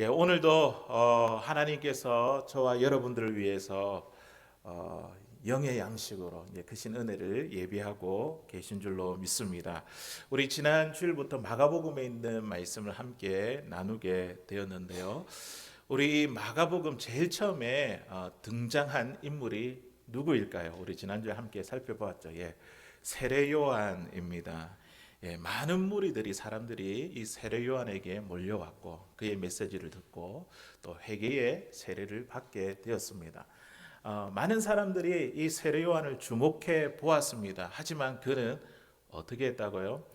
오늘도 하나님께서 저와 여러분들을 위해서 영의 양식으로 크신 은혜를 예비하고 계신 줄로 믿습니다. 우리 지난 주일부터 마가복음에 있는 말씀을 함께 나누게 되었는데요. 우리 마가복음 제일 처음에 등장한 인물이 누구일까요? 우리 지난주에 함께 살펴보았죠. 세례 요한입니다. 많은 무리들이 사람들이 이 세례 요한에게 몰려왔고 그의 메시지를 듣고 또 회개의 세례를 받게 되었습니다. 많은 사람들이 이 세례 요한을 주목해 보았습니다. 하지만 그는 어떻게 했다고요?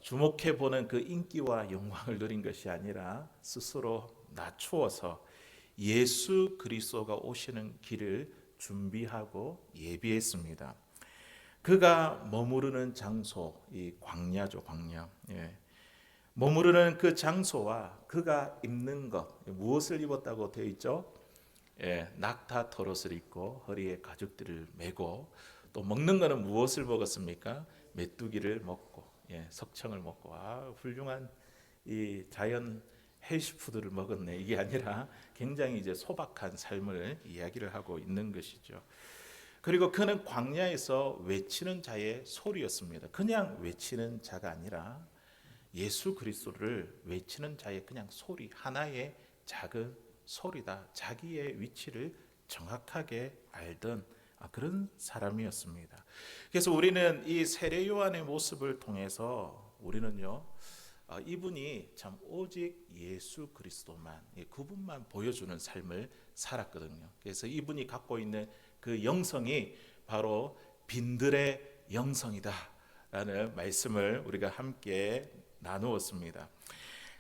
주목해 보는 그 인기와 영광을 누린 것이 아니라 스스로 낮추어서 예수 그리스도가 오시는 길을 준비하고 예비했습니다. 그가 머무르는 장소, 이 광야죠, 광야. 머무르는 그 장소와 그가 입는 것, 무엇을 입었다고 되어 있죠? 낙타 털옷을 입고 허리에 가죽들을 메고 또 먹는 것은 무엇을 먹었습니까? 메뚜기를 먹고 석청을 먹고 훌륭한 이 자연 헬시푸드를 먹었네. 이게 아니라 굉장히 이제 소박한 삶을 이야기를 하고 있는 것이죠. 그리고 그는 광야에서 외치는 자의 소리였습니다. 그냥 외치는 자가 아니라 예수 그리스도를 외치는 자의 그냥 소리, 하나의 작은 소리다. 자기의 위치를 정확하게 알던 그런 사람이었습니다. 그래서 우리는 이 세례 요한의 모습을 통해서 우리는요, 이분이 참 오직 예수 그리스도만, 그분만 보여주는 삶을 살았거든요. 그래서 이분이 갖고 있는 그 영성이 바로 빈들의 영성이다라는 말씀을 우리가 함께 나누었습니다.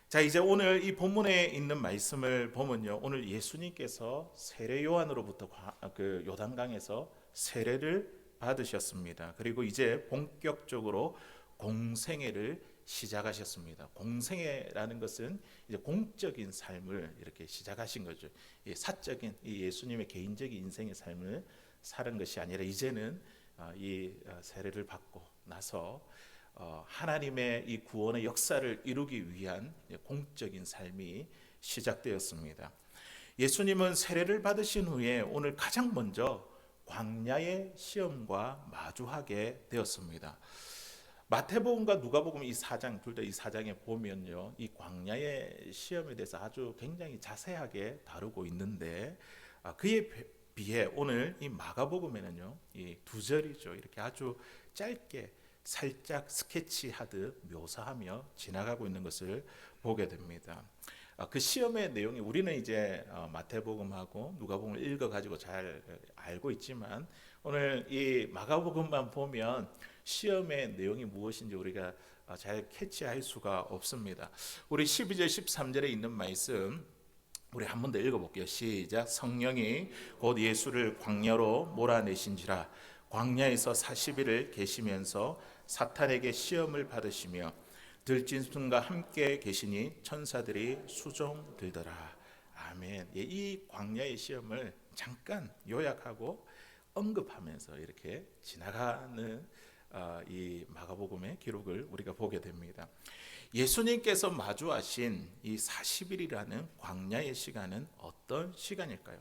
자, 이제 오늘 이 본문에 있는 말씀을 보면요, 오늘 예수님께서 세례 요한으로부터 그 요단강에서 세례를 받으셨습니다. 그리고 이제 본격적으로 공생애를 시작하셨습니다. 공생애라는 것은 이제 공적인 삶을 이렇게 시작하신 거죠. 사적인 이 예수님의 개인적인 인생의 삶을 사는 것이 아니라 이제는 이 세례를 받고 나서 하나님의 이 구원의 역사를 이루기 위한 공적인 삶이 시작되었습니다. 예수님은 세례를 받으신 후에 오늘 가장 먼저 광야의 시험과 마주하게 되었습니다. 마태복음과 누가복음 이 사장 둘 다 이 사장에 보면요, 이 광야의 시험에 대해서 아주 굉장히 자세하게 다루고 있는데 그에 비해 오늘 이 마가복음에는요, 이 두 절이죠, 이렇게 아주 짧게 살짝 스케치하듯 묘사하며 지나가고 있는 것을 보게 됩니다. 그 시험의 내용이 우리는 이제 마태복음하고 누가복음을 읽어가지고 잘 알고 있지만 오늘 이 마가복음만 보면 시험의 내용이 무엇인지 우리가 잘 캐치할 수가 없습니다. 우리 12절 13절에 있는 말씀 우리 한 번 더 읽어볼게요. 시작. 성령이 곧 예수를 광야로 몰아내신지라 광야에서 40일을 계시면서 사탄에게 시험을 받으시며 들짐승과 함께 계시니 천사들이 수종들더라. 아멘. 이 광야의 시험을 잠깐 요약하고 언급하면서 이렇게 지나가는 이 마가복음의 기록을 우리가 보게 됩니다. 예수님께서 마주하신 이 40일이라는 광야의 시간은 어떤 시간일까요?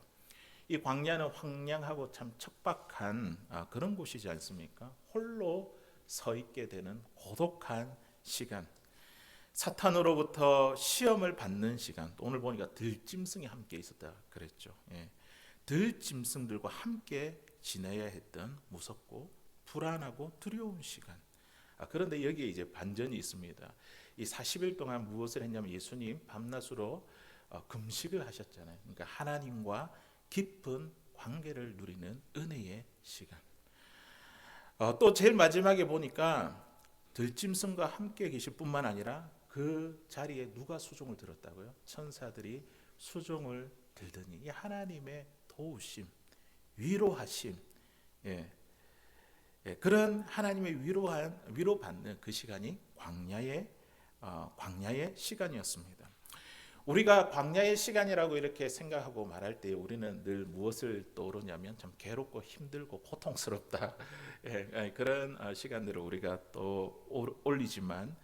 이 광야는 황량하고 참 척박한 그런 곳이지 않습니까? 홀로 서 있게 되는 고독한 시간, 사탄으로부터 시험을 받는 시간. 오늘 보니까 들짐승이 함께 있었다 그랬죠. 들짐승들과 함께 지내야 했던 무섭고 불안하고 두려운 시간. 그런데 여기에 이제 반전이 있습니다. 이 40일 동안 무엇을 했냐면 예수님 밤낮으로 금식을 하셨잖아요. 그러니까 하나님과 깊은 관계를 누리는 은혜의 시간. 또 제일 마지막에 보니까 들짐승과 함께 계실 뿐만 아니라 그 자리에 누가 수종을 들었다고요? 천사들이 수종을 들더니 이 하나님의 도우심, 위로하심, 그런 하나님의 위로받는 그 시간이 광야의 시간이었습니다. 우리가 광야의 시간이라고 이렇게 생각하고 말할 때 우리는 늘 무엇을 떠오르냐면 참 괴롭고 힘들고 고통스럽다 그런 시간들을 우리가 또 올리지만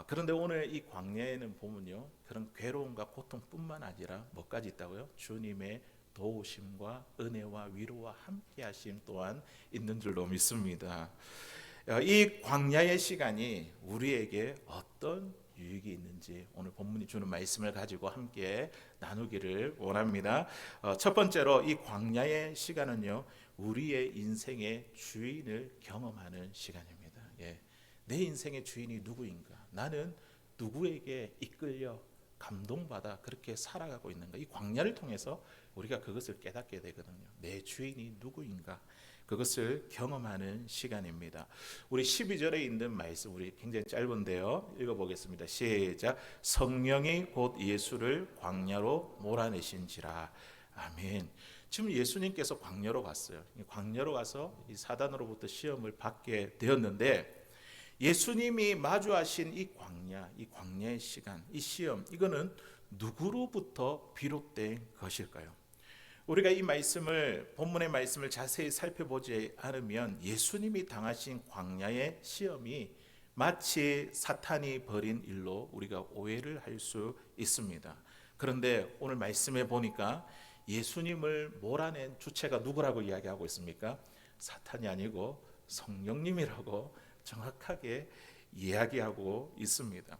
그런데 오늘 이 광야에는 보면요, 그런 괴로움과 고통뿐만 아니라 뭐까지 있다고요? 주님의 도우심과 은혜와 위로와 함께하심 또한 있는 줄로 믿습니다. 이 광야의 시간이 우리에게 어떤 유익이 있는지 오늘 본문이 주는 말씀을 가지고 함께 나누기를 원합니다. 첫 번째로 이 광야의 시간은요, 우리의 인생의 주인을 경험하는 시간입니다. 예. 내 인생의 주인이 누구인가? 나는 누구에게 이끌려 감동받아 그렇게 살아가고 있는가? 이 광야를 통해서 우리가 그것을 깨닫게 되거든요. 내 주인이 누구인가? 그것을 경험하는 시간입니다. 우리 12절에 있는 말씀, 우리 굉장히 짧은데요, 읽어보겠습니다. 시작. 성령이 곧 예수를 광야로 몰아내신지라. 아멘. 지금 예수님께서 광야로 갔어요. 광야로 가서 이 사단으로부터 시험을 받게 되었는데, 예수님이 마주하신 이 광야의 시간, 이 시험, 이거는 누구로부터 비롯된 것일까요? 우리가 이 말씀을, 본문의 말씀을 자세히 살펴보지 않으면 예수님이 당하신 광야의 시험이 마치 사탄이 벌인 일로 우리가 오해를 할 수 있습니다. 그런데 오늘 말씀에 보니까 예수님을 몰아낸 주체가 누구라고 이야기하고 있습니까? 사탄이 아니고 성령님이라고 정확하게 이야기하고 있습니다.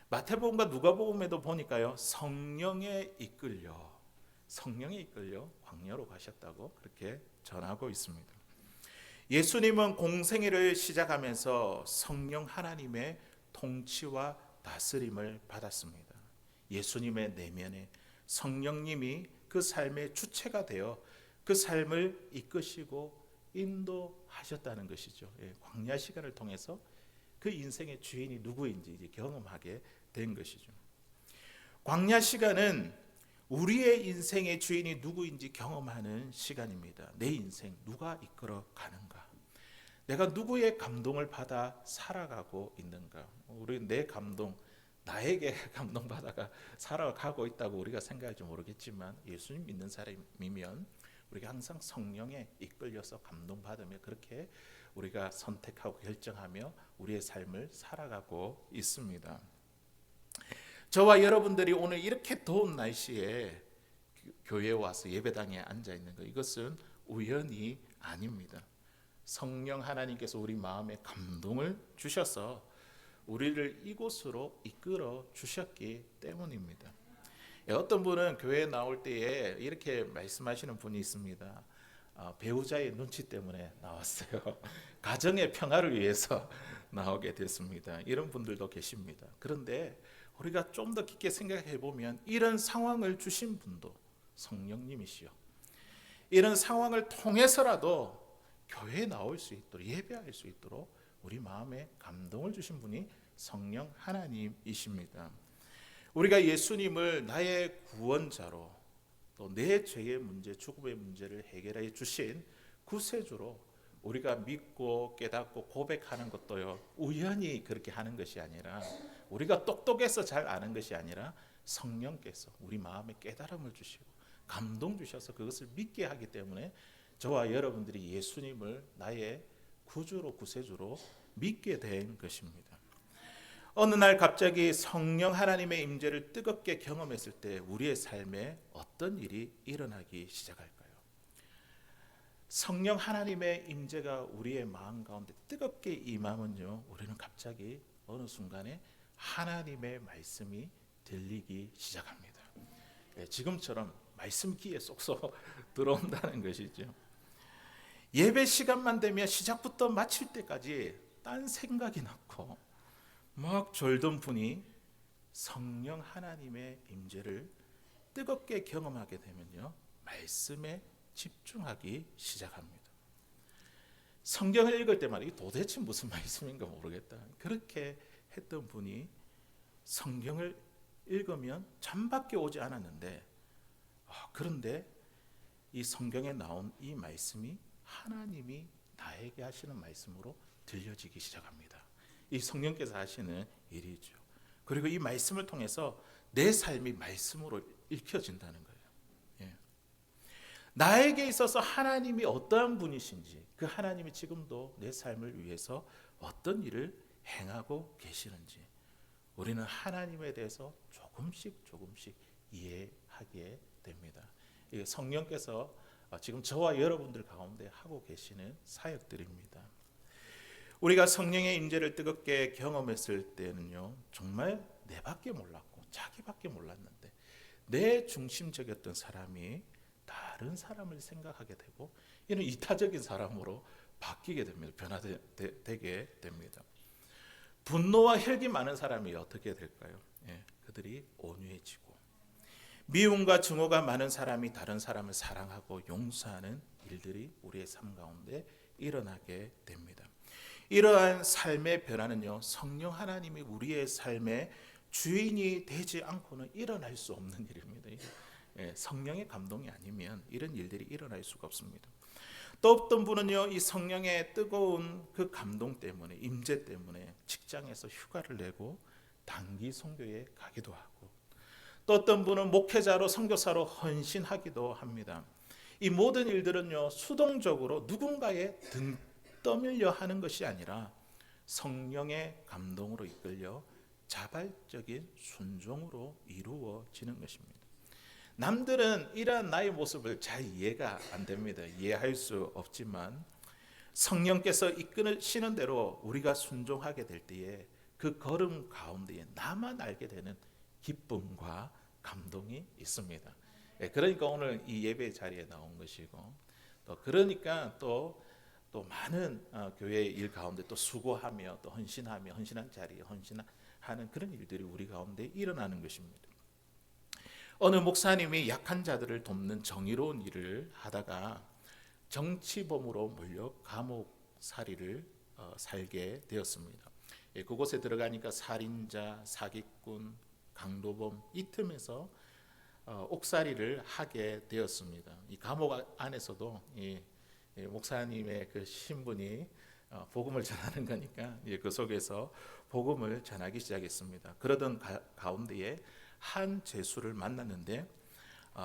마태복음과 누가복음에도 보니까요, 성령에 이끌려 광야로 가셨다고 그렇게 전하고 있습니다. 예수님은 공생애를 시작하면서 성령 하나님의 통치와 다스림을 받았습니다. 예수님의 내면에 성령님이 그 삶의 주체가 되어 그 삶을 이끄시고 인도하셨다는 것이죠. 광야 시간을 통해서 그 인생의 주인이 누구인지 이제 경험하게 된 것이죠. 광야 시간은 우리의 인생의 주인이 누구인지 경험하는 시간입니다. 내 인생 누가 이끌어 가는가? 내가 누구의 감동을 받아 살아가고 있는가? 우리 내 감동, 나에게 감동받아가 살아가고 있다고 우리가 생각할지 모르겠지만, 예수님 믿는 사람이면 우리가 항상 성령에 이끌려서 감동받으며 그렇게 우리가 선택하고 결정하며 우리의 삶을 살아가고 있습니다. 저와 여러분들이 오늘 이렇게 더운 날씨에 교회에 와서 예배당에 앉아 있는 것, 이것은 우연이 아닙니다. 성령 하나님께서 우리 마음에 감동을 주셔서 우리를 이곳으로 이끌어 주셨기 때문입니다. 어떤 분은 교회에 나올 때에 이렇게 말씀하시는 분이 있습니다. 배우자의 눈치 때문에 나왔어요. 가정의 평화를 위해서 나오게 됐습니다. 이런 분들도 계십니다. 그런데 우리가 좀 더 깊게 생각해 보면 이런 상황을 주신 분도 성령님이시요, 이런 상황을 통해서라도 교회에 나올 수 있도록, 예배할 수 있도록 우리 마음에 감동을 주신 분이 성령 하나님이십니다. 우리가 예수님을 나의 구원자로, 또 내 죄의 문제, 죽음의 문제를 해결해 주신 구세주로 우리가 믿고 깨닫고 고백하는 것도요, 우연히 그렇게 하는 것이 아니라, 우리가 똑똑해서 잘 아는 것이 아니라 성령께서 우리 마음에 깨달음을 주시고 감동 주셔서 그것을 믿게 하기 때문에 저와 여러분들이 예수님을 나의 구주로, 구세주로 믿게 된 것입니다. 어느 날 갑자기 성령 하나님의 임재를 뜨겁게 경험했을 때 우리의 삶에 어떤 일이 일어나기 시작할까요? 성령 하나님의 임재가 우리의 마음 가운데 뜨겁게 임하면요, 우리는 갑자기 어느 순간에 하나님의 말씀이 들리기 시작합니다. 지금처럼 말씀 귀에 쏙쏙 들어온다는 것이죠. 예배 시간만 되면 시작부터 마칠 때까지 딴 생각이 났고 막 졸던 분이 성령 하나님의 임재를 뜨겁게 경험하게 되면요, 말씀에 집중하기 시작합니다. 성경을 읽을 때마다 이 도대체 무슨 말씀인가 모르겠다, 그렇게 했던 분이 성경을 읽으면 잠밖에 오지 않았는데, 그런데 이 성경에 나온 이 말씀이 하나님이 나에게 하시는 말씀으로 들려지기 시작합니다. 이 성령께서 하시는 일이죠. 그리고 이 말씀을 통해서 내 삶이 말씀으로 읽혀진다는 거예요. 나에게 있어서 하나님이 어떠한 분이신지, 그 하나님이 지금도 내 삶을 위해서 어떤 일을 행하고 계시는지, 우리는 하나님에 대해서 조금씩 이해하게 됩니다. 이 성령께서 지금 저와 여러분들 가운데 하고 계시는 사역들입니다. 우리가 성령의 임재를 뜨겁게 경험했을 때는요, 정말 내밖에 몰랐고 자기밖에 몰랐는데 내 중심적이었던 사람이 다른 사람을 생각하게 되고 이는 이타적인 사람으로 바뀌게 됩니다. 변화되게 됩니다. 분노와 혈기 많은 사람이 어떻게 될까요? 그들이 온유해지고, 미움과 증오가 많은 사람이 다른 사람을 사랑하고 용서하는 일들이 우리의 삶 가운데 일어나게 됩니다. 이러한 삶의 변화는요, 성령 하나님이 우리의 삶의 주인이 되지 않고는 일어날 수 없는 일입니다. 성령의 감동이 아니면 이런 일들이 일어날 수가 없습니다. 또 어떤 분은요, 이 성령의 뜨거운 그 감동 때문에, 임재 때문에 직장에서 휴가를 내고 단기 선교에 가기도 하고, 또 어떤 분은 목회자로 선교사로 헌신하기도 합니다. 이 모든 일들은요, 수동적으로 누군가의 등 떠밀려 하는 것이 아니라 성령의 감동으로 이끌려 자발적인 순종으로 이루어지는 것입니다. 남들은 이러한 나의 모습을 잘 이해가 안 됩니다. 이해할 수 없지만 성령께서 이끄시는 대로 우리가 순종하게 될 때에 그 걸음 가운데에 나만 알게 되는 기쁨과 감동이 있습니다. 그러니까 오늘 이 예배 자리에 나온 것이고, 또 그러니까 또 많은 교회의 일 가운데 또 수고하며 또 헌신한 자리에 헌신하는 그런 일들이 우리 가운데 일어나는 것입니다. 어느 목사님이 약한 자들을 돕는 정의로운 일을 하다가 정치범으로 몰려 감옥살이를 살게 되었습니다. 그곳에 들어가니까 살인자, 사기꾼, 강도범 이 틈에서 옥살이를 하게 되었습니다. 이 감옥 안에서도 목사님의 그 신분이 복음을 전하는 거니까 그 속에서 복음을 전하기 시작했습니다. 그러던 가운데에 한 죄수를 만났는데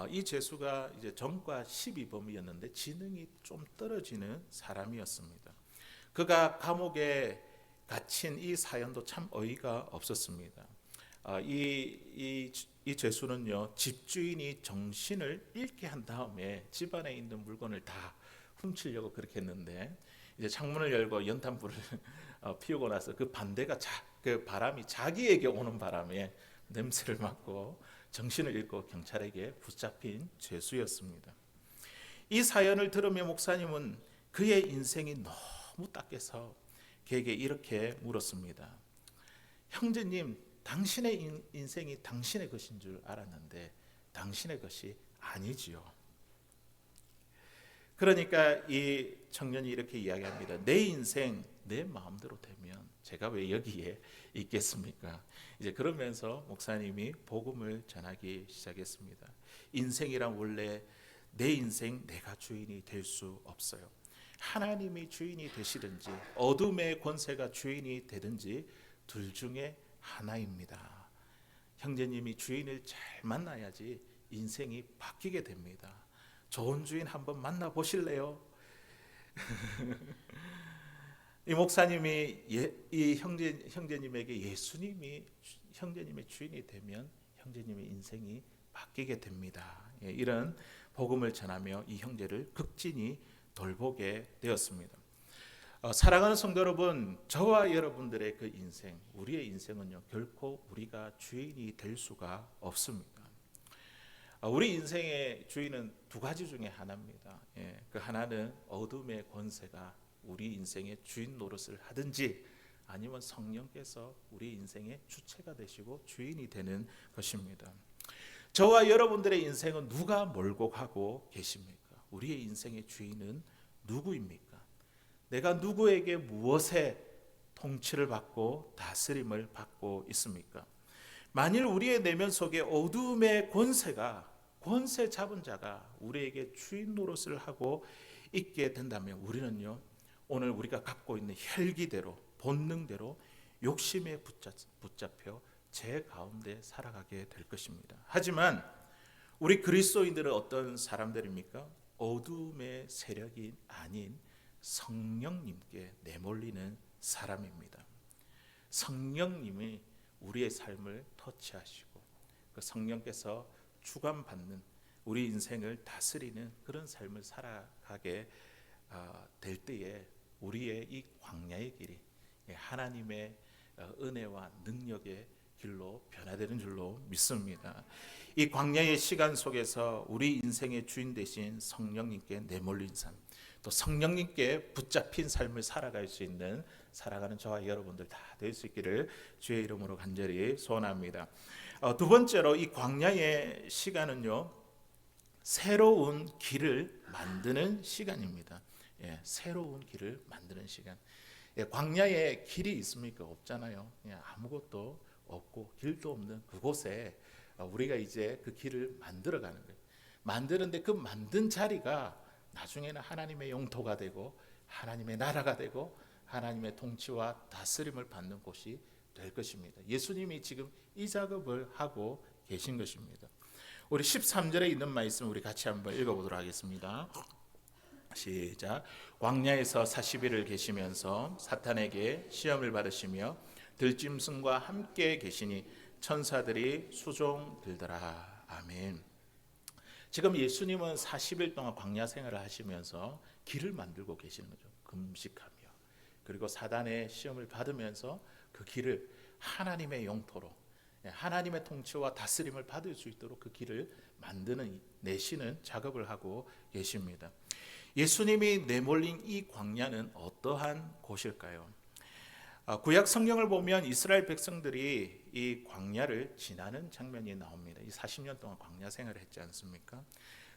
이 죄수가 이제 전과 12범이었는데 지능이 좀 떨어지는 사람이었습니다. 그가 감옥에 갇힌 이 사연도 참 어이가 없었습니다. 이 죄수는요, 집주인이 정신을 잃게 한 다음에 집안에 있는 물건을 다 훔치려고 그렇게 했는데, 이제 창문을 열고 연탄불을 피우고 나서 그 반대가 그 바람이 자기에게 오는 바람에 냄새를 맡고 정신을 잃고 경찰에게 붙잡힌 죄수였습니다. 이 사연을 들으며 목사님은 그의 인생이 너무 딱해서 그에게 이렇게 물었습니다. 형제님, 당신의 인생이 당신의 것인 줄 알았는데 당신의 것이 아니지요. 그러니까 이 청년이 이렇게 이야기합니다. 내 인생 내 마음대로 되면 제가 왜 여기에 있겠습니까? 이제 그러면서 목사님이 복음을 전하기 시작했습니다. 인생이란 원래 내 인생 내가 주인이 될 수 없어요. 하나님이 주인이 되시든지 어둠의 권세가 주인이 되든지 둘 중에 하나입니다. 형제님이 주인을 잘 만나야지 인생이 바뀌게 됩니다. 좋은 주인 한번 만나 보실래요? 이 목사님이 이 형제님에게 예수님이 형제님의 주인이 되면 형제님의 인생이 바뀌게 됩니다. 이런 복음을 전하며 이 형제를 극진히 돌보게 되었습니다. 사랑하는 성도 여러분, 저와 여러분들의 그 인생, 우리의 인생은요, 결코 우리가 주인이 될 수가 없습니다. 우리 인생의 주인은 두 가지 중에 하나입니다. 그 하나는 어둠의 권세가 우리 인생의 주인 노릇을 하든지, 아니면 성령께서 우리 인생의 주체가 되시고 주인이 되는 것입니다. 저와 여러분들의 인생은 누가 몰고 가고 계십니까? 우리의 인생의 주인은 누구입니까? 내가 누구에게 무엇에 통치를 받고 다스림을 받고 있습니까? 만일 우리의 내면 속에 어둠의 권세 잡은 자가 우리에게 주인 노릇을 하고 있게 된다면 우리는요, 오늘 우리가 갖고 있는 혈기대로 본능대로 욕심에 붙잡혀 제 가운데 살아가게 될 것입니다. 하지만 우리 그리스도인들은 어떤 사람들입니까? 어둠의 세력이 아닌 성령님께 내몰리는 사람입니다. 성령님이 우리의 삶을 터치하시고 그 성령께서 주관받는 우리 인생을 다스리는 그런 삶을 살아가게 될 때에 우리의 이 광야의 길이 하나님의 은혜와 능력의 길로 변화되는 줄로 믿습니다. 이 광야의 시간 속에서 우리 인생의 주인 되신 성령님께 내몰린 삶, 또 성령님께 붙잡힌 삶을 살아갈 수 있는 살아가는 저와 여러분들 다 될 수 있기를 주의 이름으로 간절히 소원합니다. 두 번째로 이 광야의 시간은요, 새로운 길을 만드는 시간입니다. 새로운 길을 만드는 시간. 광야에 길이 있습니까? 없잖아요. 아무것도 없고 길도 없는 그곳에 우리가 이제 그 길을 만들어가는 거예요. 만드는데 그 만든 자리가 나중에는 하나님의 영토가 되고 하나님의 나라가 되고 하나님의 통치와 다스림을 받는 곳이 될 것입니다. 예수님이 지금 이 작업을 하고 계신 것입니다. 우리 13절에 있는 말씀 우리 같이 한번 읽어보도록 하겠습니다. 시작. 광야에서 40일을 계시면서 사탄에게 시험을 받으시며 들짐승과 함께 계시니 천사들이 수종 들더라. 아멘. 지금 예수님은 40일 동안 광야 생활을 하시면서 길을 만들고 계시는 거죠. 금식하며 그리고 사단의 시험을 받으면서 그 길을 하나님의 영토로 하나님의 통치와 다스림을 받을 수 있도록 그 길을 내시는 작업을 하고 계십니다. 예수님이 내몰린 이 광야는 어떠한 곳일까요? 구약 성경을 보면 이스라엘 백성들이 이 광야를 지나는 장면이 나옵니다. 이 40년 동안 광야 생활을 했지 않습니까?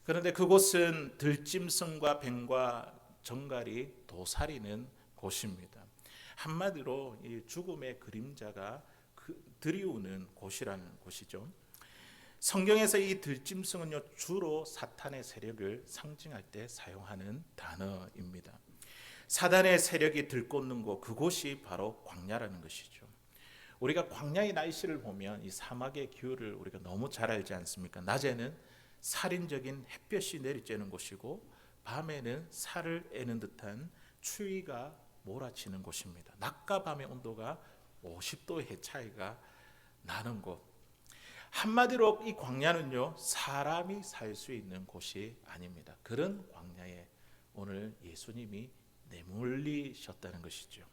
그런데 그곳은 들짐승과 뱀과 정갈이 도사리는 곳입니다. 한마디로 이 죽음의 그림자가 드리우는 곳이라는 곳이죠. 성경에서 이 들짐승은요, 주로 사탄의 세력을 상징할 때 사용하는 단어입니다. 사단의 세력이 들끓는 곳, 그곳이 바로 광야라는 것이죠. 우리가 광야의 날씨를 보면 이 사막의 기후를 우리가 너무 잘 알지 않습니까? 낮에는 살인적인 햇볕이 내리쬐는 곳이고 밤에는 살을 애는 듯한 추위가 몰아치는 곳입니다. 낮과 밤의 온도가 50도의 차이가 나는 곳. 한마디로 이 광야는요, 사람이 살 수 있는 곳이 아닙니다. 그런 광야에 오늘 예수님이 내몰리셨다는 것이죠.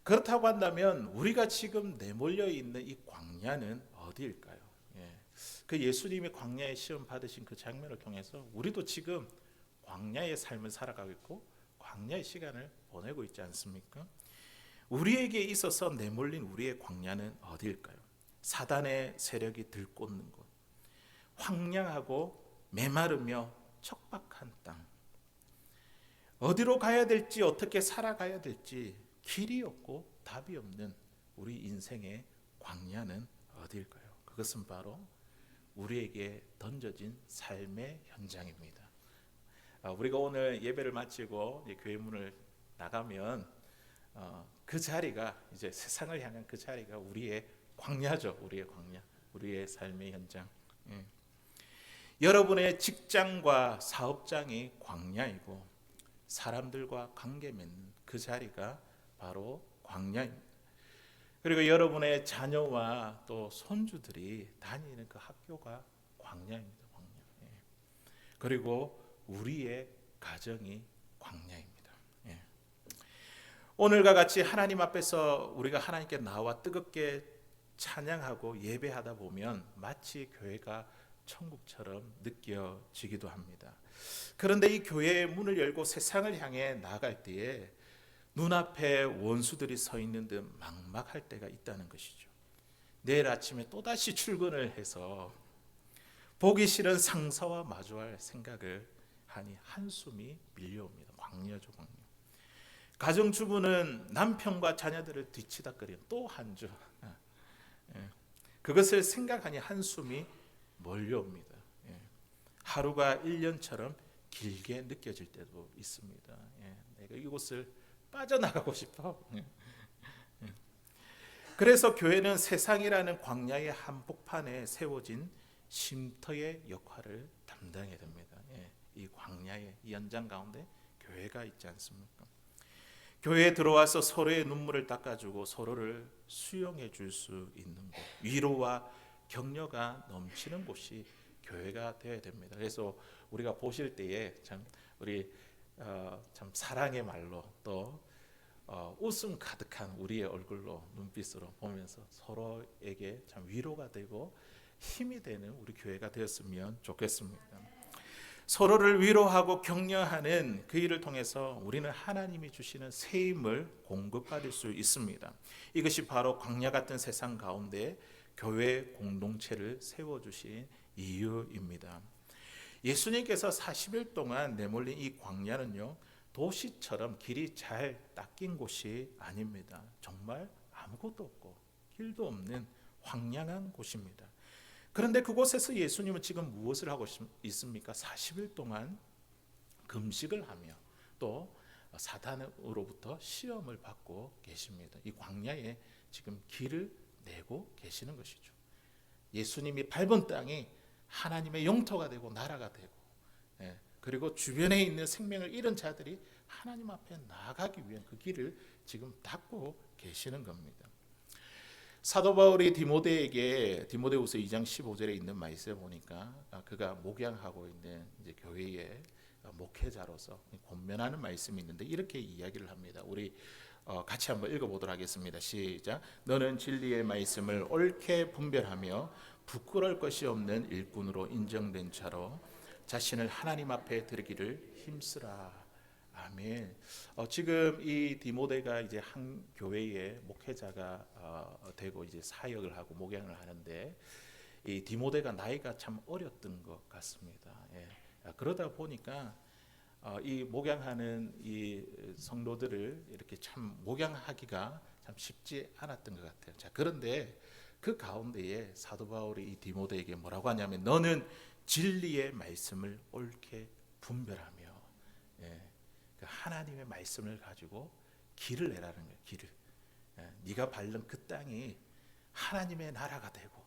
그렇다고 한다면 우리가 지금 내몰려 있는 이 광야는 어디일까요? 그 예수님이 광야에 시험 받으신 그 장면을 통해서 우리도 지금 광야의 삶을 살아가고 있고 광야의 시간을 보내고 있지 않습니까? 우리에게 있어서 내몰린 우리의 광야는 어디일까요? 사단의 세력이 들끓는 곳, 황량하고 메마르며 척박한 땅, 어디로 가야 될지 어떻게 살아가야 될지 길이 없고 답이 없는 우리 인생의 광야는 어디일까요? 그것은 바로 우리에게 던져진 삶의 현장입니다. 우리가 오늘 예배를 마치고 교회 문을 나가면 그 자리가 이제 세상을 향한 그 자리가 우리의 광야죠. 우리의 광야, 우리의 삶의 현장. 여러분의 직장과 사업장이 광야이고 사람들과 관계 맺는 그 자리가 바로 광야입니다. 그리고 여러분의 자녀와 또 손주들이 다니는 그 학교가 광야입니다. 광야. 그리고 우리의 가정이 광야입니다. 오늘과 같이 하나님 앞에서 우리가 하나님께 나와 뜨겁게 찬양하고 예배하다 보면 마치 교회가 천국처럼 느껴지기도 합니다. 그런데 이 교회의 문을 열고 세상을 향해 나아갈 때에 눈앞에 원수들이 서 있는 듯 막막할 때가 있다는 것이죠. 내일 아침에 또다시 출근을 해서 보기 싫은 상사와 마주할 생각을 하니 한숨이 밀려옵니다. 광야죠, 광야. 가정주부는 남편과 자녀들을 뒤치다거리는 또 한 주. 그것을 생각하니 한숨이 몰려옵니다. 하루가 1년처럼 길게 느껴질 때도 있습니다. 내가 이곳을 빠져나가고 싶어. 그래서 교회는 세상이라는 광야의 한복판에 세워진 쉼터의 역할을 담당해야 됩니다. 이 광야의 이 연장 가운데 교회가 있지 않습니까? 교회에 들어와서 서로의 눈물을 닦아주고 서로를 수용해 줄 수 있는 곳, 위로와 격려가 넘치는 곳이 교회가 되어야 됩니다. 그래서 우리가 보실 때에 참 우리 참 사랑의 말로 또 웃음 가득한 우리의 얼굴로 눈빛으로 보면서 서로에게 참 위로가 되고 힘이 되는 우리 교회가 되었으면 좋겠습니다. 서로를 위로하고 격려하는 그 일을 통해서 우리는 하나님이 주시는 새 힘을 공급받을 수 있습니다. 이것이 바로 광야 같은 세상 가운데 교회 공동체를 세워주신 이유입니다. 예수님께서 40일 동안 내몰린 이 광야는요, 도시처럼 길이 잘 닦인 곳이 아닙니다. 정말 아무것도 없고 길도 없는 황량한 곳입니다. 그런데 그곳에서 예수님은 지금 무엇을 하고 있습니까? 40일 동안 금식을 하며 또 사단으로부터 시험을 받고 계십니다. 이 광야에 지금 길을 내고 계시는 것이죠. 예수님이 밟은 땅이 하나님의 영토가 되고 나라가 되고, 그리고 주변에 있는 생명을 잃은 자들이 하나님 앞에 나아가기 위한 그 길을 지금 닦고 계시는 겁니다. 사도 바울이 디모데후서 2장 15절에 있는 말씀에 보니까 그가 목양하고 있는 이제 교회의 목회자로서 권면하는 말씀이 있는데 이렇게 이야기를 합니다. 우리 같이 한번 읽어보도록 하겠습니다. 시작. 너는 진리의 말씀을 옳게 분별하며 부끄러울 것이 없는 일꾼으로 인정된 자로 자신을 하나님 앞에 드리기를 힘쓰라. 아멘. 지금 이 디모데가 이제 한 교회의 목회자가 되고 이제 사역을 하고 목양을 하는데 이 디모데가 나이가 참 어렸던 것 같습니다. 그러다 보니까 이 목양하는 이 성도들을 이렇게 참 목양하기가 참 쉽지 않았던 것 같아요. 자, 그런데 그 가운데에 사도 바울이 이 디모데에게 뭐라고 하냐면 너는 진리의 말씀을 옳게 분별하며, 그 하나님의 말씀을 가지고 길을 내라는 거예요. 길을. 네가 밟는 그 땅이 하나님의 나라가 되고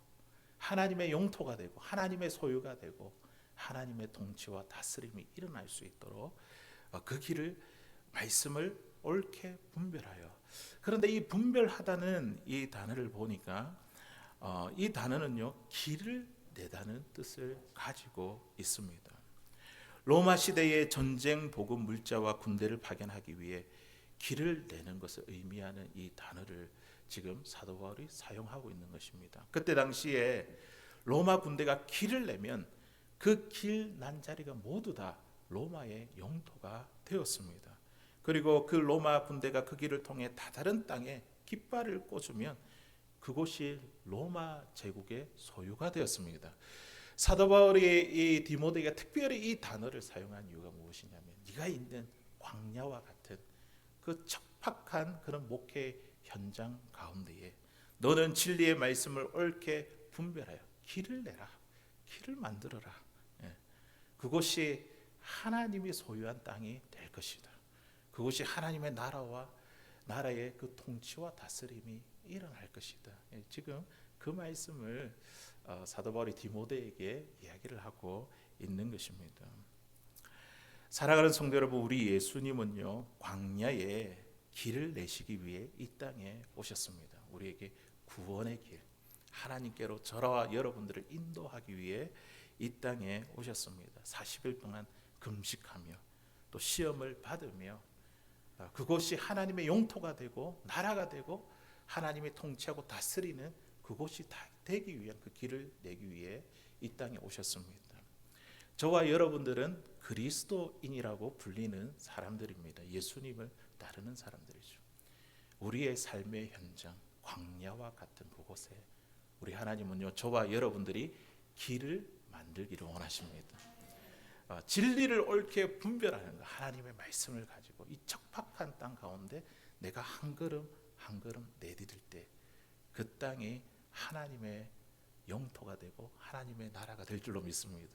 하나님의 영토가 되고 하나님의 소유가 되고 하나님의 통치와 다스림이 일어날 수 있도록 그 길을 말씀을 옳게 분별하여. 그런데 이 분별하다는 이 단어를 보니까 이 단어는요, 길을 내다는 뜻을 가지고 있습니다. 로마 시대의 전쟁 보급 물자와 군대를 파견하기 위해 길을 내는 것을 의미하는 이 단어를 지금 사도 바울이 사용하고 있는 것입니다. 그때 당시에 로마 군대가 길을 내면 그 길 난 자리가 모두 다 로마의 영토가 되었습니다. 그리고 그 로마 군대가 그 길을 통해 다른 땅에 깃발을 꽂으면 그곳이 로마 제국의 소유가 되었습니다. 사도 바울이 이 디모데가 특별히 이 단어를 사용한 이유가 무엇이냐면 네가 있는 광야와 같은 그 척박한 그런 목회 현장 가운데에 너는 진리의 말씀을 옳게 분별하여 길을 내라, 길을 만들어라. 그곳이 하나님이 소유한 땅이 될 것이다. 그곳이 하나님의 나라의 그 통치와 다스림이 일어날 것이다. 지금 그 말씀을 사도 바울이 디모데에게 이야기를 하고 있는 것입니다. 사랑하는 성도 여러분, 우리 예수님은요, 광야에 길을 내시기 위해 이 땅에 오셨습니다. 우리에게 구원의 길, 하나님께로 저와 여러분들을 인도하기 위해 이 땅에 오셨습니다. 40일 동안 금식하며 또 시험을 받으며 그곳이 하나님의 영토가 되고 나라가 되고 하나님이 통치하고 다스리는 그곳이 되기 위한 그 길을 내기 위해 이 땅에 오셨습니다. 저와 여러분들은 그리스도인이라고 불리는 사람들입니다. 예수님을 따르는 사람들이죠. 우리의 삶의 현장, 광야와 같은 그곳에 우리 하나님은요, 저와 여러분들이 길을 만들기를 원하십니다. 진리를 옳게 분별하는 것, 하나님의 말씀을 가지고 이 척박한 땅 가운데 내가 한 걸음 한 걸음 내디딜 때 그 땅이 하나님의 영토가 되고 하나님의 나라가 될 줄로 믿습니다.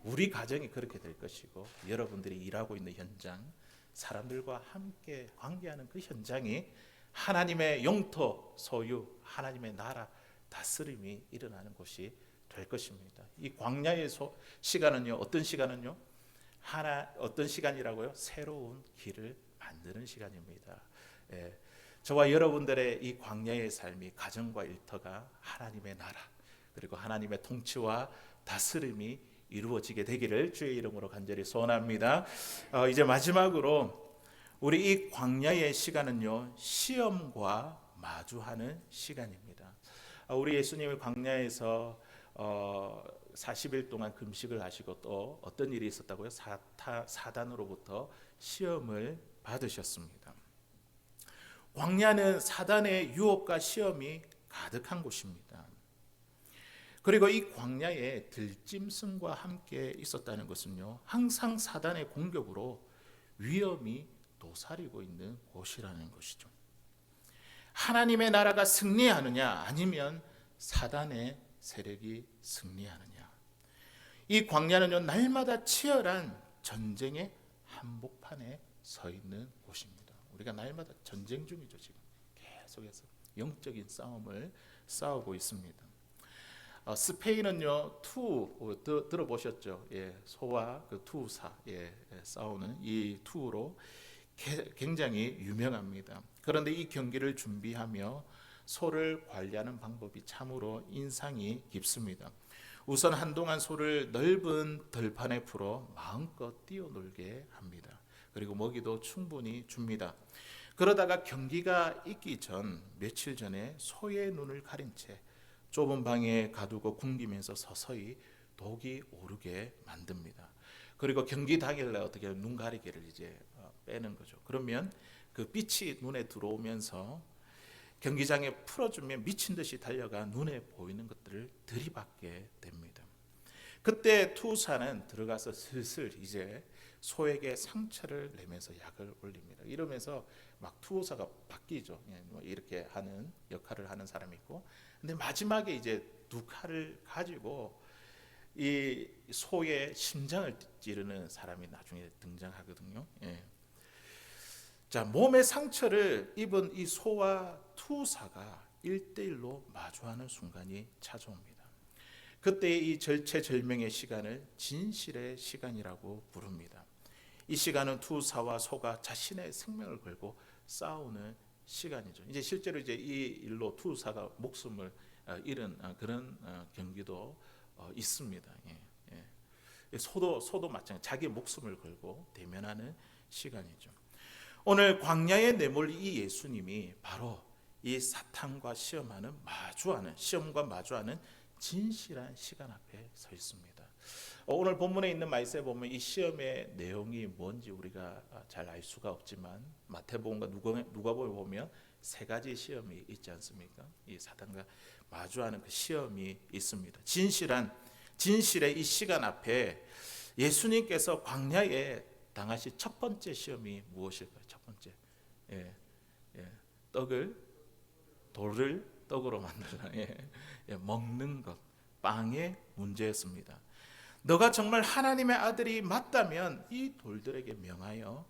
우리 가정이 그렇게 될 것이고 여러분들이 일하고 있는 현장, 사람들과 함께 관계하는 그 현장이 하나님의 영토 소유, 하나님의 나라 다스림이 일어나는 곳이 될 것입니다. 이 광야의 시간은요, 어떤 시간은요? 어떤 시간이라고요? 새로운 길을 만드는 시간입니다. 예, 저와 여러분들의 이 광야의 삶이 가정과 일터가 하나님의 나라 그리고 하나님의 통치와 다스림이 이루어지게 되기를 주의 이름으로 간절히 소원합니다. 이제 마지막으로 우리 이 광야의 시간은요, 시험과 마주하는 시간입니다. 우리 예수님이 광야에서 40일 동안 금식을 하시고 또 어떤 일이 있었다고요? 사단으로부터 시험을 받으셨습니다. 광야는 사단의 유혹과 시험이 가득한 곳입니다. 그리고 이 광야에 들짐승과 함께 있었다는 것은요, 항상 사단의 공격으로 위험이 도사리고 있는 곳이라는 것이죠. 하나님의 나라가 승리하느냐 아니면 사단의 세력이 승리하느냐. 이 광야는요, 날마다 치열한 전쟁의 한복판에 서 있는 곳입니다. 우리가 날마다 전쟁 중이죠. 지금 계속해서 영적인 싸움을 싸우고 있습니다. 스페인은요, 들어보셨죠? 예, 소와 그 투사 싸우는 이 투로 굉장히 유명합니다. 그런데 이 경기를 준비하며 소를 관리하는 방법이 참으로 인상이 깊습니다. 우선 한동안 소를 넓은 들판에 풀어 마음껏 뛰어놀게 합니다. 그리고 먹이도 충분히 줍니다. 그러다가 경기가 있기 전 며칠 전에 소의 눈을 가린 채 좁은 방에 가두고 굶기면서 서서히 독이 오르게 만듭니다. 그리고 경기 당일날 어떻게 눈 가리개를 이제 빼는 거죠. 그러면 그 빛이 눈에 들어오면서 경기장에 풀어주면 미친 듯이 달려가 눈에 보이는 것들을 들이받게 됩니다. 그때 투사는 들어가서 슬슬 이제 소에게 상처를 내면서 약을 올립니다. 이러면서 막 투사가 바뀌죠. 이렇게 하는 역할을 하는 사람이 있고, 근데 마지막에 이제 두 칼을 가지고 이 소의 심장을 찌르는 사람이 나중에 등장하거든요. 예. 자, 몸의 상처를 입은 이 소와 투사가 1대1로 마주하는 순간이 찾아옵니다. 그때 이 절체절명의 시간을 진실의 시간이라고 부릅니다. 이 시간은 투사와 소가 자신의 생명을 걸고 싸우는 시간이죠. 이제 실제로 이제 이 일로 투사가 목숨을 잃은 그런 경기도 있습니다. 소도 마찬가지, 자기 목숨을 걸고 대면하는 시간이죠. 오늘 광야에 내몰린 이 예수님이 바로 이 사탄과 시험과 마주하는 진실한 시간 앞에 서 있습니다. 오늘 본문에 있는 말씀에 보면 이 시험의 내용이 뭔지 우리가 잘 알 수가 없지만 마태복음과 누가복음에 보면 세 가지 시험이 있지 않습니까? 이 사탄과 마주하는 그 시험이 있습니다. 진실의 이 시간 앞에 예수님께서 광야에 당하신 첫 번째 시험이 무엇일까요? 첫 번째, 돌을 떡으로 만들라, 먹는 것, 빵의 문제였습니다. 너가 정말 하나님의 아들이 맞다면 이 돌들에게 명하여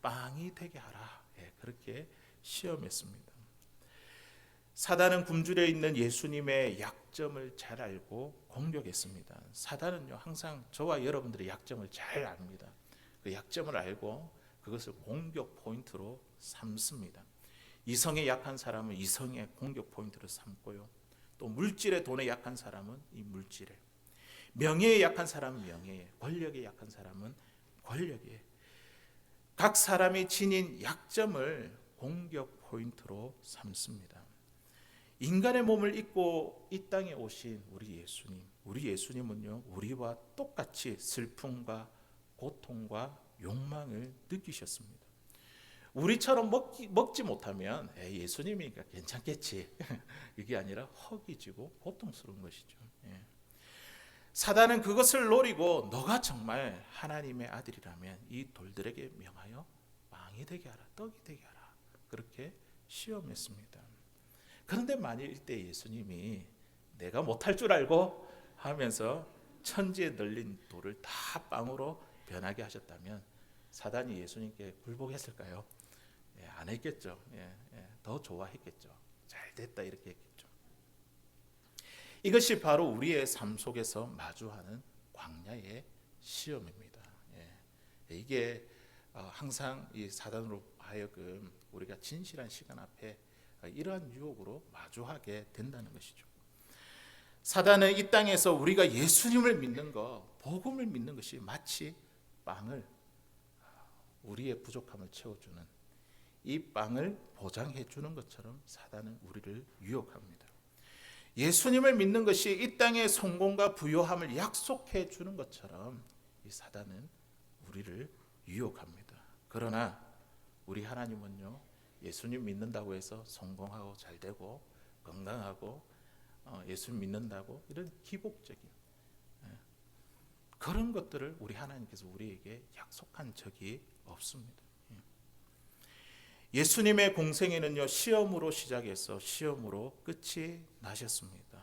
빵이 되게 하라. 그렇게 시험했습니다. 사단은 굶주려 있는 예수님의 약점을 잘 알고 공격했습니다. 사단은요, 항상 저와 여러분들의 약점을 잘 압니다. 그 약점을 알고 그것을 공격 포인트로 삼습니다. 이성에 약한 사람은 이성의 공격 포인트로 삼고요. 또 물질에 돈에 약한 사람은 이 물질에, 명예에 약한 사람은 명예에, 권력에 약한 사람은 권력에, 각 사람이 지닌 약점을 공격 포인트로 삼습니다. 인간의 몸을 입고 이 땅에 오신 우리 예수님은요, 우리와 똑같이 슬픔과 고통과 욕망을 느끼셨습니다. 우리처럼 먹지 못하면 예수님이니까 괜찮겠지. 이게 아니라 허기지고 고통스러운 것이죠. 사단은 그것을 노리고 너가 정말 하나님의 아들이라면 이 돌들에게 명하여 빵이 되게 하라, 떡이 되게 하라, 그렇게 시험했습니다. 그런데 만일 이때 예수님이 내가 못할 줄 알고 하면서 천지에 널린 돌을 다 빵으로 변하게 하셨다면 사단이 예수님께 굴복했을까요? 안 했겠죠. 더 좋아했겠죠. 잘 됐다 이렇게 했겠죠. 이것이 바로 우리의 삶 속에서 마주하는 광야의 시험입니다. 이게 항상 이 사단으로 하여금 우리가 진실한 시간 앞에 이러한 유혹으로 마주하게 된다는 것이죠. 사단은 이 땅에서 우리가 예수님을 믿는 것, 복음을 믿는 것이 마치 빵을, 우리의 부족함을 채워주는 이 빵을 보장해 주는 것처럼 사단은 우리를 유혹합니다. 예수님을 믿는 것이 이 땅의 성공과 부요함을 약속해 주는 것처럼 이 사단은 우리를 유혹합니다. 그러나 우리 하나님은요, 예수님 믿는다고 해서 성공하고 잘되고 건강하고 예수님 믿는다고 이런 기복적인 그런 것들을 우리 하나님께서 우리에게 약속한 적이 없습니다. 예수님의 공생애는요, 시험으로 시작해서 시험으로 끝이 나셨습니다.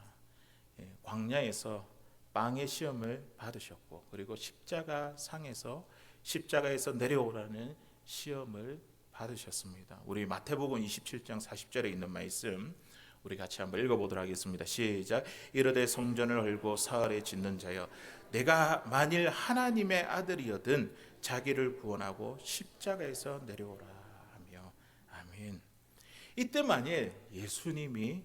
광야에서 빵의 시험을 받으셨고, 그리고 십자가 상에서 십자가에서 내려오라는 시험을 받으셨습니다. 우리 마태복음 27장 40절에 있는 말씀 우리 같이 한번 읽어보도록 하겠습니다. 시작. 이르되 성전을 헐고 사흘에 짓는 자여, 내가 만일 하나님의 아들이여든 자기를 구원하고 십자가에서 내려오라 하며. 아멘. 이때 만일 예수님이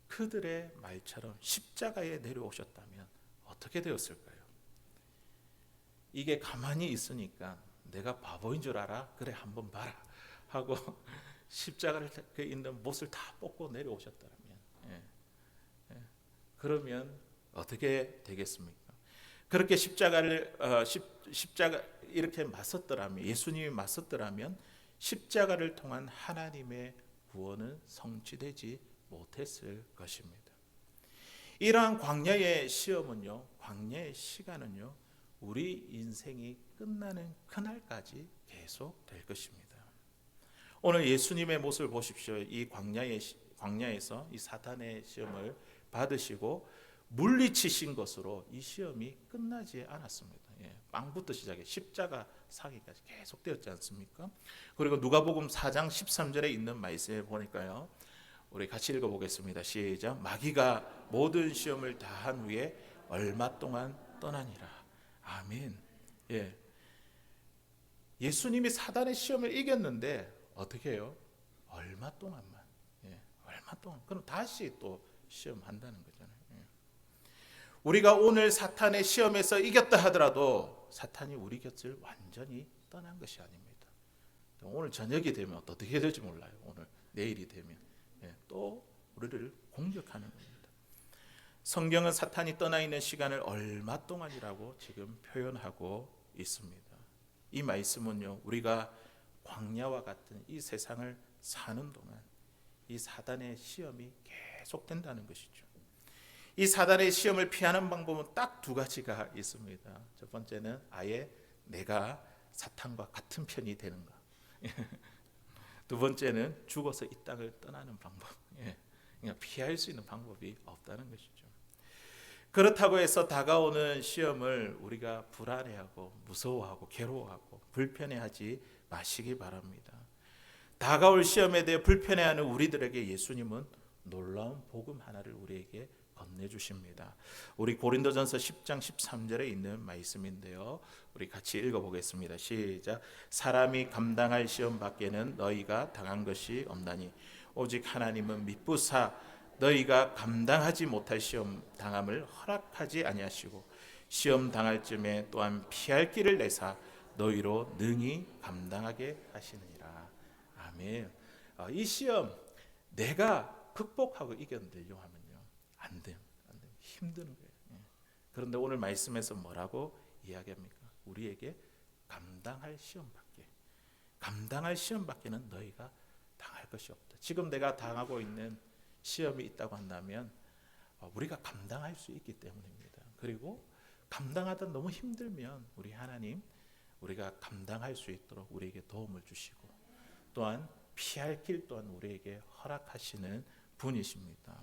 그들의 말처럼 십자가에 내려오셨다면 어떻게 되었을까요? 이게 가만히 있으니까 내가 바보인 줄 알아? 그래 한번 봐라 하고 십자가를 있는 못을 다 뽑고 내려오셨다면, 그러면 어떻게 되겠습니까? 그렇게 십자가 이렇게 맞섰더라면, 예수님이 맞섰더라면 십자가를 통한 하나님의 구원은 성취되지 못했을 것입니다. 이러한 광야의 시험은요, 광야의 시간은요, 우리 인생이 끝나는 그날까지 계속 될 것입니다. 오늘 예수님의 모습을 보십시오. 이 광야에서 이 사탄의 시험을 받으시고 물리치신 것으로 이 시험이 끝나지 않았습니다. 빵부터 시작해 십자가 사기까지 계속 되었지 않습니까? 그리고 누가복음 4장 13절에 있는 말씀에 보니까요, 우리 같이 읽어보겠습니다. 시작. 마귀가 모든 시험을 다한 후에 얼마 동안 떠나니라. 아멘. 예수님이 사단의 시험을 이겼는데 어떻게 해요? 얼마 동안만. 얼마 동안. 그럼 다시 또 시험한다는 거잖아요. 우리가 오늘 사탄의 시험에서 이겼다 하더라도 사탄이 우리 곁을 완전히 떠난 것이 아닙니다. 오늘 저녁이 되면 어떻게 될지 몰라요. 오늘 내일이 되면 또 우리를 공격하는 겁니다. 성경은 사탄이 떠나 있는 시간을 얼마 동안이라고 지금 표현하고 있습니다. 이 말씀은요, 우리가 광야와 같은 이 세상을 사는 동안 이 사단의 시험이 계속된다는 것이죠. 이 사단의 시험을 피하는 방법은 딱 두 가지가 있습니다. 첫 번째는 아예 내가 사탄과 같은 편이 되는 것. 두 번째는 죽어서 이 땅을 떠나는 방법. 그러니까 피할 수 있는 방법이 없다는 것이죠. 그렇다고 해서 다가오는 시험을 우리가 불안해하고 무서워하고 괴로워하고 불편해하지 마시기 바랍니다. 다가올 시험에 대해 불편해하는 우리들에게 예수님은 놀라운 복음 하나를 우리에게 건네주십니다. 우리 고린도전서 10장 13절에 있는 말씀인데요, 우리 같이 읽어보겠습니다. 시작. 사람이 감당할 시험 밖에는 너희가 당한 것이 없나니 오직 하나님은 미쁘사 너희가 감당하지 못할 시험 당함을 허락하지 아니하시고 시험 당할 쯤에 또한 피할 길을 내사 너희로 능히 감당하게 하시느니라. 아멘. 이 시험 내가 극복하고 이겨내려고 하면요, 안 돼요. 힘든 거예요. 그런데 오늘 말씀에서 뭐라고 이야기합니까? 우리에게 감당할 시험밖에는 너희가 당할 것이 없다. 지금 내가 당하고 있는 시험이 있다고 한다면 우리가 감당할 수 있기 때문입니다. 그리고 감당하다 너무 힘들면 우리 하나님, 우리가 감당할 수 있도록 우리에게 도움을 주시고 또한 피할 길 또한 우리에게 허락하시는 분이십니다.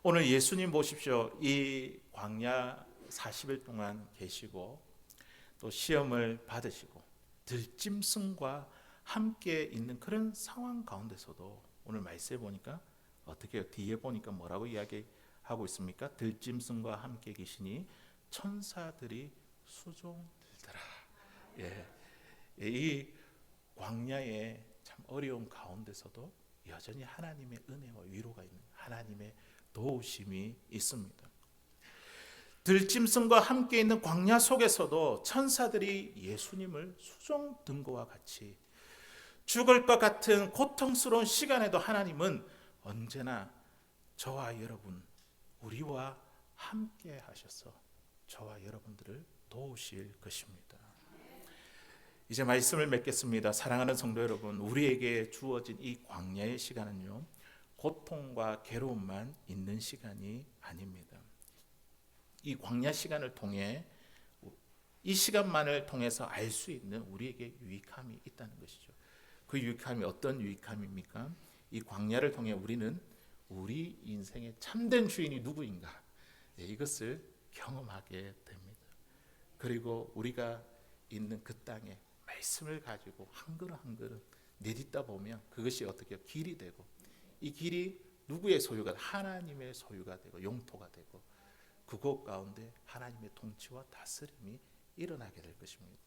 오늘 예수님 보십시오. 이 광야 40일 동안 계시고 또 시험을 받으시고 들짐승과 함께 있는 그런 상황 가운데서도 오늘 말씀에 보니까 어떻게 해요? 뒤에 보니까 뭐라고 이야기하고 있습니까? 들짐승과 함께 계시니 천사들이 수종들더라. 이 광야에 참 어려운 가운데서도 여전히 하나님의 은혜와 위로가 있는 하나님의 도우심이 있습니다. 들짐승과 함께 있는 광야 속에서도 천사들이 예수님을 수종 등거와 같이 죽을 것 같은 고통스러운 시간에도 하나님은 언제나 저와 여러분, 우리와 함께 하셔서 저와 여러분들을 도우실 것입니다. 이제 말씀을 맺겠습니다. 사랑하는 성도 여러분, 우리에게 주어진 이 광야의 시간은요, 고통과 괴로움만 있는 시간이 아닙니다. 이 광야 시간을 통해 이 시간만을 통해서 알 수 있는 우리에게 유익함이 있다는 것이죠. 그 유익함이 어떤 유익함입니까? 이 광야를 통해 우리는 우리 인생의 참된 주인이 누구인가, 이것을 경험하게 됩니다. 그리고 우리가 있는 그 땅에 말씀을 가지고 한 걸음 한 걸음 내딛다 보면 그것이 어떻게 길이 되고, 이 길이 누구의 소유가? 하나님의 소유가 되고 용토가 되고, 그곳 가운데 하나님의 통치와 다스림이 일어나게 될 것입니다.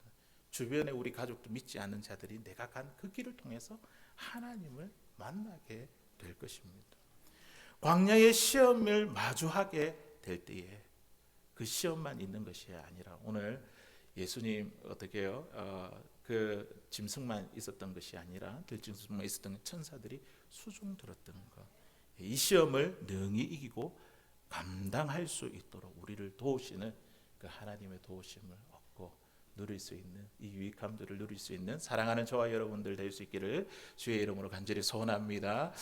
주변에 우리 가족도 믿지 않는 자들이 내가 간 그 길을 통해서 하나님을 만나게 될 것입니다. 광야의 시험을 마주하게 될 때에 그 시험만 있는 것이 아니라, 오늘 예수님 어떻게 해요? 그 짐승만 있었던 것이 아니라 들짐승만 있었던 천사들이 수종 들었던 것, 이 시험을 능히 이기고 감당할 수 있도록 우리를 도우시는 그 하나님의 도우심을 얻고 누릴 수 있는 이 유익함들을 누릴 수 있는 사랑하는 저와 여러분들 될 수 있기를 주의 이름으로 간절히 소원합니다.